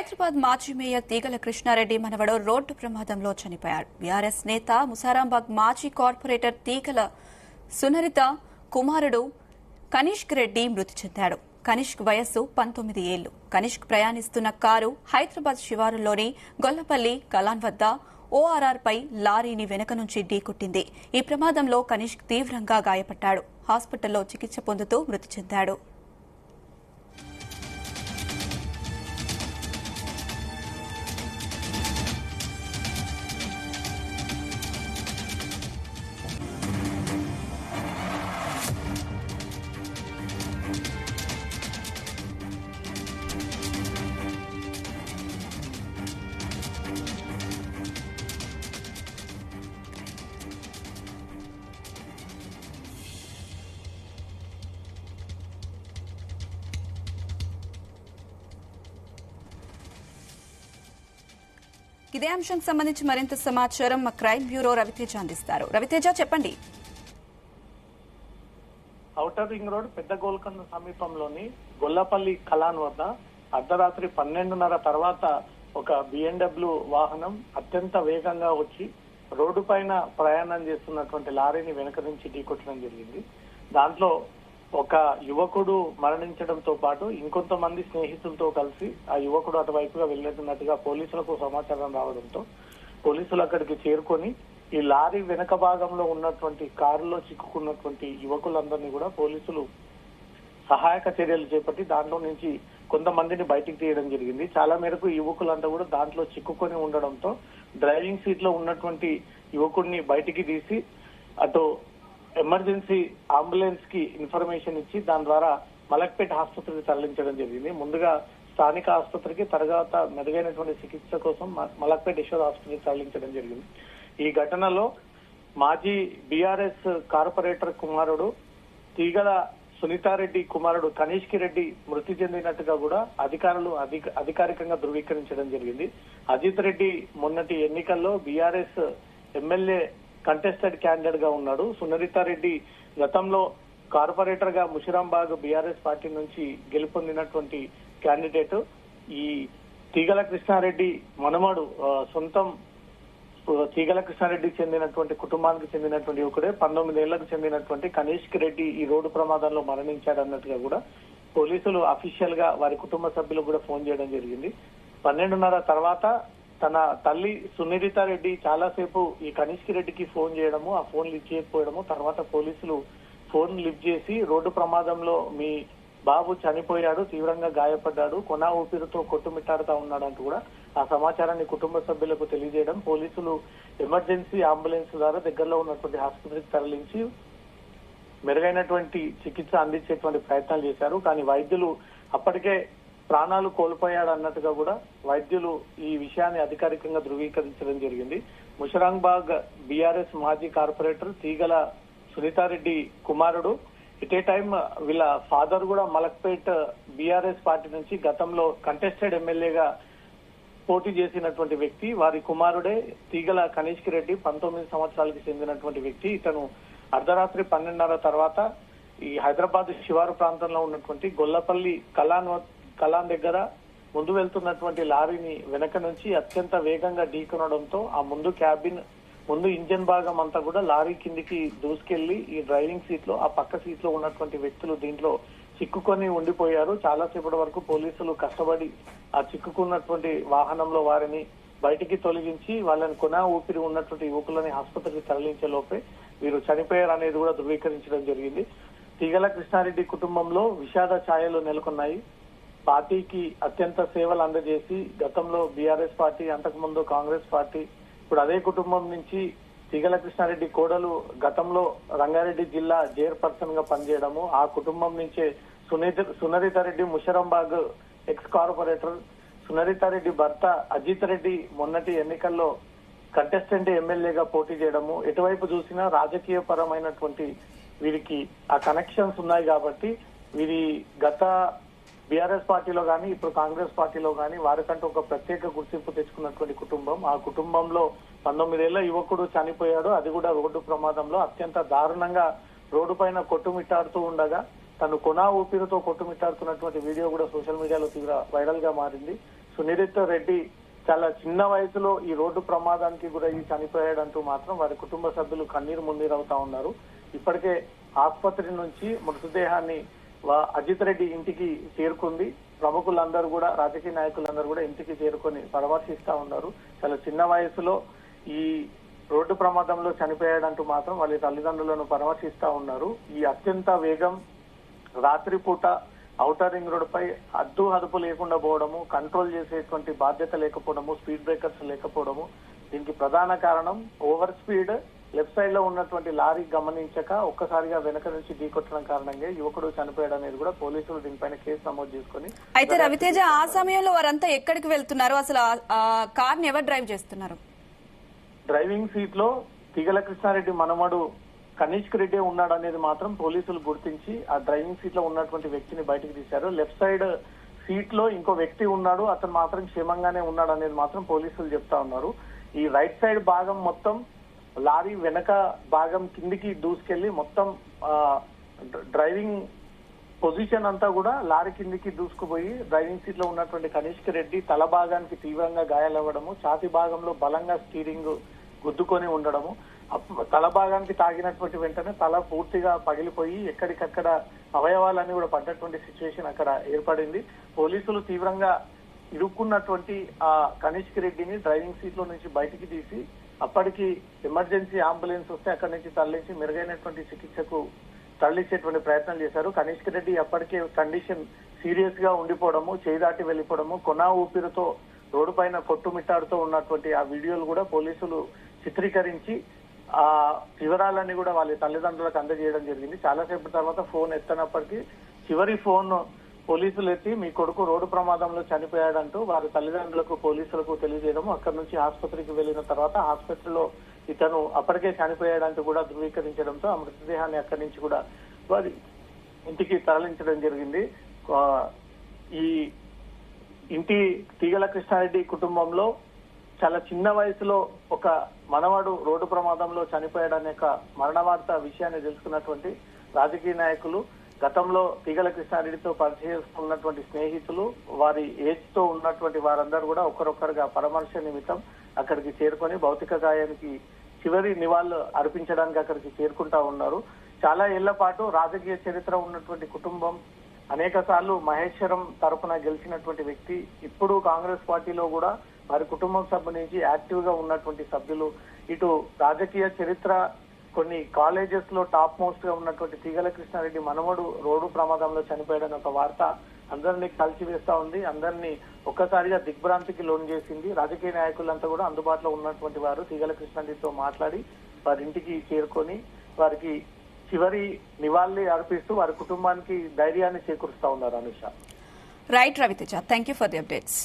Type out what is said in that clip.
హైదరాబాద్ మాజీ మేయర్ తీగల కృష్ణారెడ్డి మనవడు రోడ్డు ప్రమాదంలో చనిపోయాడు. బీఆర్ఎస్ నేత ముసారాంబాగ్ మాజీ కార్పొరేటర్ తీగల సునరిత కుమారుడు కనిష్క్ రెడ్డి మృతి చెందాడు. కనిష్క్ వయస్సు 19 ఏళ్లు. కనిష్క్ ప్రయాణిస్తున్న కారు హైదరాబాద్ శివారులోని గొల్లపల్లి కలాన్ వద్ద ఓఆర్ఆర్ పై లారీని వెనుక నుంచి ఢీకొట్టింది. ఈ ప్రమాదంలో కనిష్క్ తీవ్రంగా గాయపడ్డాడు. హాస్పిటల్లో చికిత్స పొందుతూ మృతి చెందాడు. ఇదే అంశానికి సంబంధించి మరింత సమాచారం మా క్రైమ్ బ్యూరో రవితేజ అందిస్తారు. రవితేజ, చెప్పండి. ఔటర్ రింగ్ రోడ్ పెద్ద గోల్కొండ సమీపంలోని గొల్లపల్లి కలాన్ వద్ద అర్ధరాత్రి 12:30 తర్వాత ఒక BMW వాహనం అత్యంత వేగంగా వచ్చి రోడ్డు పైన ప్రయాణం చేస్తున్నటువంటి లారీని వెనుక నుంచి ఢీకొట్టడం జరిగింది. దాంట్లో ఒక యువకుడు మరణించడంతో పాటు ఇంకొంతమంది స్నేహితులతో కలిసి ఆ యువకుడు అటువైపుగా వెళ్తున్నట్టుగా పోలీసులకు సమాచారం రావడంతో పోలీసులు అక్కడికి చేరుకొని ఈ లారీ వెనక భాగంలో ఉన్నటువంటి కారులో చిక్కుకున్నటువంటి యువకులందరినీ కూడా పోలీసులు సహాయక చర్యలు చేపట్టి దాంట్లో నుంచి కొంతమందిని బయటికి తీయడం జరిగింది. చాలా మేరకు యువకులంతా కూడా దాంట్లో చిక్కుకొని ఉండడంతో డ్రైవింగ్ సీట్ లో ఉన్నటువంటి యువకుడిని బయటికి తీసి అటు ఎమర్జెన్సీ అంబులెన్స్ కి ఇన్ఫర్మేషన్ ఇచ్చి దాని ద్వారా మలక్పేట్ ఆసుపత్రికి తరలించడం జరిగింది. ముందుగా స్థానిక ఆసుపత్రికి, తర్వాత మెరుగైనటువంటి చికిత్స కోసం మలక్పేట్ యశోద ఆసుపత్రికి తరలించడం జరిగింది. ఈ ఘటనలో మాజీ బీఆర్ఎస్ కార్పొరేటర్ కుమారుడు తీగల సునీతారెడ్డి కుమారుడు కనిష్క్ రెడ్డి మృతి చెందినట్టుగా కూడా అధికారులు అధికారికంగా ధృవీకరించడం జరిగింది. అజిత్ రెడ్డి మొన్నటి ఎన్నికల్లో బీఆర్ఎస్ ఎమ్మెల్యే కంటెస్టెడ్ క్యాండిడేట్ గా ఉన్నాడు. సునరితారెడ్డి గతంలో కార్పొరేటర్ గా ముషిరాంబాగ్ బీఆర్ఎస్ పార్టీ నుంచి గెలుపొందినటువంటి క్యాండిడేట్. ఈ తీగల కృష్ణారెడ్డి మనమడు సొంతం తీగల కృష్ణారెడ్డి చెందినటువంటి కుటుంబానికి చెందినటువంటి యువకుడే 19 ఏళ్లకు చెందినటువంటి కనిష్క్ రెడ్డి ఈ రోడ్డు ప్రమాదంలో మరణించాడన్నట్టుగా కూడా పోలీసులు అఫీషియల్ గా వారి కుటుంబ సభ్యులకు కూడా ఫోన్ చేయడం జరిగింది. 12:30 తర్వాత తన తల్లి సునీత రెడ్డి చాలాసేపు ఈ కనిష్క్ రెడ్డికి ఫోన్ చేయడము, ఆ ఫోన్ లిఫ్ట్ చేయకపోవడము, తర్వాత పోలీసులు ఫోన్ లిఫ్ట్ చేసి రోడ్డు ప్రమాదంలో మీ బాబు చనిపోయాడు, తీవ్రంగా గాయపడ్డాడు, కొనా ఊపిరితో కొట్టుమిట్టాడుతా ఉన్నాడంటూ కూడా ఆ సమాచారాన్ని కుటుంబ సభ్యులకు తెలియజేయడం, పోలీసులు ఎమర్జెన్సీ అంబులెన్స్ ద్వారా దగ్గరలో ఉన్నటువంటి ఆసుపత్రికి తరలించి మెరుగైనటువంటి చికిత్స అందించేటువంటి ప్రయత్నాలు చేశారు. కానీ వైద్యులు అప్పటికే ప్రాణాలు కోల్పోయాడు అన్నట్టుగా కూడా వైద్యులు ఈ విషయాన్ని అధికారికంగా ధృవీకరించడం జరిగింది. ముషరాంబాగ్ బీఆర్ఎస్ మాజీ కార్పొరేటర్ తీగల సునీతారెడ్డి కుమారుడు ఇటే టైం వీళ్ళ ఫాదర్ కూడా మలక్పేట్ బీఆర్ఎస్ పార్టీ నుంచి గతంలో కంటెస్టెడ్ ఎమ్మెల్యేగా పోటీ చేసినటువంటి వ్యక్తి. వారి కుమారుడే తీగల కనిష్క్ రెడ్డి, 19 సంవత్సరాలకు చెందినటువంటి వ్యక్తి. ఇతను అర్ధరాత్రి 12:30 తర్వాత ఈ హైదరాబాద్ శివారు ప్రాంతంలో ఉన్నటువంటి గొల్లపల్లి కలాన్ దగ్గర ముందు వెళ్తున్నటువంటి లారీని వెనక నుంచి అత్యంత వేగంగా ఢీకొనడంతో ఆ ముందు ఇంజన్ భాగం అంతా కూడా లారీ కిందికి దూసుకెళ్లి ఈ డ్రైవింగ్ సీట్ లో, ఆ పక్క సీట్ లో ఉన్నటువంటి వ్యక్తులు దీంట్లో చిక్కుకొని ఉండిపోయారు. చాలాసేపటి వరకు పోలీసులు కష్టపడి ఆ చిక్కుకున్నటువంటి వాహనంలో వారిని బయటికి తొలగించి వాళ్ళని కొనా ఊపిరి ఉన్నటువంటి యువకులని ఆసుపత్రికి తరలించే లోపే వీరు చనిపోయారు అనేది కూడా ధృవీకరించడం జరిగింది. తీగల కృష్ణారెడ్డి కుటుంబంలో విషాద ఛాయలు నెలకొన్నాయి. పార్టీకి అత్యంత సేవలు అందజేసి గతంలో బీఆర్ఎస్ పార్టీ, అంతకుముందు కాంగ్రెస్ పార్టీ, ఇప్పుడు అదే కుటుంబం నుంచి తీగల కృష్ణారెడ్డి కోడలు గతంలో రంగారెడ్డి జిల్లా చైర్పర్సన్ గా పనిచేయడము, ఆ కుటుంబం నుంచే సునరితారెడ్డి ముషరంబాగ్ ఎక్స్ కార్పొరేటర్, సునరితారెడ్డి భర్త అజిత్ రెడ్డి మొన్నటి ఎన్నికల్లో కంటెస్టెంట్ ఎమ్మెల్యేగా పోటీ చేయడము, ఎటువైపు చూసినా రాజకీయ పరమైనటువంటి వీరికి ఆ కనెక్షన్స్ ఉన్నాయి కాబట్టి వీరి గత బీఆర్ఎస్ పార్టీలో కానీ ఇప్పుడు కాంగ్రెస్ పార్టీలో కానీ వారికంటూ ఒక ప్రత్యేక గుర్తింపు తెచ్చుకున్నటువంటి కుటుంబం. ఆ కుటుంబంలో 19 ఏళ్ల యువకుడు చనిపోయాడు, అది కూడా రోడ్డు ప్రమాదంలో అత్యంత దారుణంగా రోడ్డు పైన కొట్టుమిట్టాడుతూ ఉండగా తను కొనా ఊపిరితో కొట్టుమిట్టాడుతున్నటువంటి వీడియో కూడా సోషల్ మీడియాలో తీవ్ర వైరల్ గా మారింది. సునిరిత రెడ్డి చాలా చిన్న వయసులో ఈ రోడ్డు ప్రమాదానికి గురయ్యి చనిపోయాడంటూ మాత్రం వారి కుటుంబ సభ్యులు కన్నీరు మున్నీరవుతా ఉన్నారు. ఇప్పటికే ఆసుపత్రి నుంచి మృతదేహాన్ని అజిత్ రెడ్డి ఇంటికి చేరుకుంది. ప్రముఖులందరూ కూడా, రాజకీయ నాయకులందరూ కూడా ఇంటికి చేరుకొని పరామర్శిస్తా ఉన్నారు. చాలా చిన్న వయసులో ఈ రోడ్డు ప్రమాదంలో చనిపోయాడంటూ మాత్రం వాళ్ళ తల్లిదండ్రులను పరామర్శిస్తా ఉన్నారు. ఈ అత్యంత వేగం, రాత్రిపూట ఔటర్ రింగ్ రోడ్ పై అదుపు లేకుండా పోవడము, కంట్రోల్ చేసేటువంటి బాధ్యత లేకపోవడము, స్పీడ్ బ్రేకర్స్ లేకపోవడము, దీనికి ప్రధాన కారణం ఓవర్ స్పీడ్. లెఫ్ట్ సైడ్ లో ఉన్నటువంటి లారీ గమనించక ఒక్కసారిగా వెనక నుంచి ఢీకొట్టడం కారణంగా యువకుడు చనిపోయాడు అనేది కూడా పోలీసులు దీనిపైన కేసు నమోదు చేసుకుని. అయితే రవితేజ, ఆ సమయంలో వారంతా ఎక్కడికి వెళ్తున్నారు? అసలు ఆ కార్ ని ఎవరు డ్రైవ్ చేస్తున్నారు? డ్రైవింగ్ సీట్ లో తీగల కృష్ణారెడ్డి మనమడు కనిష్క్ రెడ్డి ఉన్నాడు అనేది మాత్రం పోలీసులు గుర్తించి ఆ డ్రైవింగ్ సీట్ లో ఉన్నటువంటి వ్యక్తిని బయటకు తీశారు. లెఫ్ట్ సైడ్ సీట్ లో ఇంకో వ్యక్తి ఉన్నాడు, అతను మాత్రం క్షేమంగానే ఉన్నాడు అనేది మాత్రం పోలీసులు చెప్తా ఉన్నారు. ఈ రైట్ సైడ్ భాగం మొత్తం లారీ వెనక భాగం కిందికి దూసుకెళ్లి మొత్తం డ్రైవింగ్ పొజిషన్ అంతా కూడా లారీ కిందికి దూసుకుపోయి డ్రైవింగ్ సీట్ లో ఉన్నటువంటి కనిష్క్ రెడ్డి తల భాగానికి తీవ్రంగా గాయాలవ్వడము, ఛాతీ భాగంలో బలంగా స్టీరింగ్ గుద్దుకొని ఉండడము, తల భాగానికి తాగినటువంటి వెంటనే తల పూర్తిగా పగిలిపోయి ఎక్కడికక్కడ అవయవాలన్నీ కూడా పడ్డటువంటి సిచ్యువేషన్ అక్కడ ఏర్పడింది. పోలీసులు తీవ్రంగా ఇరుక్కున్నటువంటి ఆ కనిష్క్ రెడ్డిని డ్రైవింగ్ సీట్ లో నుంచి బయటికి తీసి అప్పటికి ఎమర్జెన్సీ అంబులెన్స్ వస్తే అక్కడి నుంచి తరలించి మెరుగైనటువంటి చికిత్సకు తరలించేటువంటి ప్రయత్నం చేశారు. కనిష్క్ రెడ్డి అప్పటికే కండిషన్ సీరియస్ గా ఉండిపోవడము, చేదాటి వెళ్లిపోవడము, కొనా ఊపిరితో రోడ్డు పైన కొట్టుమిట్టాడుతూ ఉన్నటువంటి ఆ వీడియోలు కూడా పోలీసులు చిత్రీకరించి ఆ వివరాలన్నీ కూడా వాళ్ళ తల్లిదండ్రులకు అందజేయడం జరిగింది. చాలాసేపు తర్వాత ఫోన్ ఎత్తనప్పటికీ చివరి ఫోన్ పోలీసులు ఎత్తి మీ కొడుకు రోడ్డు ప్రమాదంలో చనిపోయాడంటూ వారి తల్లిదండ్రులకు, పోలీసులకు తెలియజేయడం, అక్కడి నుంచి ఆసుపత్రికి వెళ్లిన తర్వాత ఆసుపత్రిలో ఇతను అప్పటికే చనిపోయాడంటూ కూడా ధృవీకరించడంతో ఆ మృతదేహాన్ని అక్కడి నుంచి కూడా వారి ఇంటికి తరలించడం జరిగింది. ఈ ఇంటి తీగల కృష్ణారెడ్డి కుటుంబంలో చాలా చిన్న వయసులో ఒక మనవడు రోడ్డు ప్రమాదంలో చనిపోయాడనే మరణ వార్త విషయాన్ని తెలుసుకున్నటువంటి రాజకీయ నాయకులు, గతంలో తీగల కృష్ణారెడ్డితో పరిచయం ఉన్నటువంటి స్నేహితులు, వారి ఏజ్ తో ఉన్నటువంటి వారందరూ కూడా ఒకరొకరుగా పరామర్శ నిమిత్తం అక్కడికి చేరుకొని భౌతిక గాయానికి చివరి నివాళులు అర్పించడానికి అక్కడికి చేరుకుంటా ఉన్నారు. చాలా ఏళ్ల పాటు రాజకీయ చరిత్ర ఉన్నటువంటి కుటుంబం, అనేక సార్లు మహేశ్వరం తరపున గెలిచినటువంటి వ్యక్తి, ఇప్పుడు కాంగ్రెస్ పార్టీలో కూడా వారి కుటుంబం సభ్యు నుంచి యాక్టివ్ గా ఉన్నటువంటి సభ్యులు, ఇటు రాజకీయ చరిత్ర కొన్ని కాలేజెస్ లో టాప్ మోస్ట్ గా ఉన్నటువంటి తీగల కృష్ణారెడ్డి మనవడు రోడ్డు ప్రమాదంలో చనిపోయాడన్న ఒక వార్త అందరినీ కలిసివేస్తా ఉంది. అందరినీ ఒక్కసారిగా దిగ్భ్రాంతికి లోన్ చేసింది. రాజకీయ నాయకులంతా కూడా అందుబాటులో ఉన్నటువంటి వారు తీగల కృష్ణారెడ్డితో మాట్లాడి వారి ఇంటికి చేరుకొని వారికి చివరి నివాళి అర్పిస్తూ వారి కుటుంబానికి ధైర్యాన్ని చేకూరుస్తా ఉన్నారు. Anusha. Right Raviteja, thank you for the updates.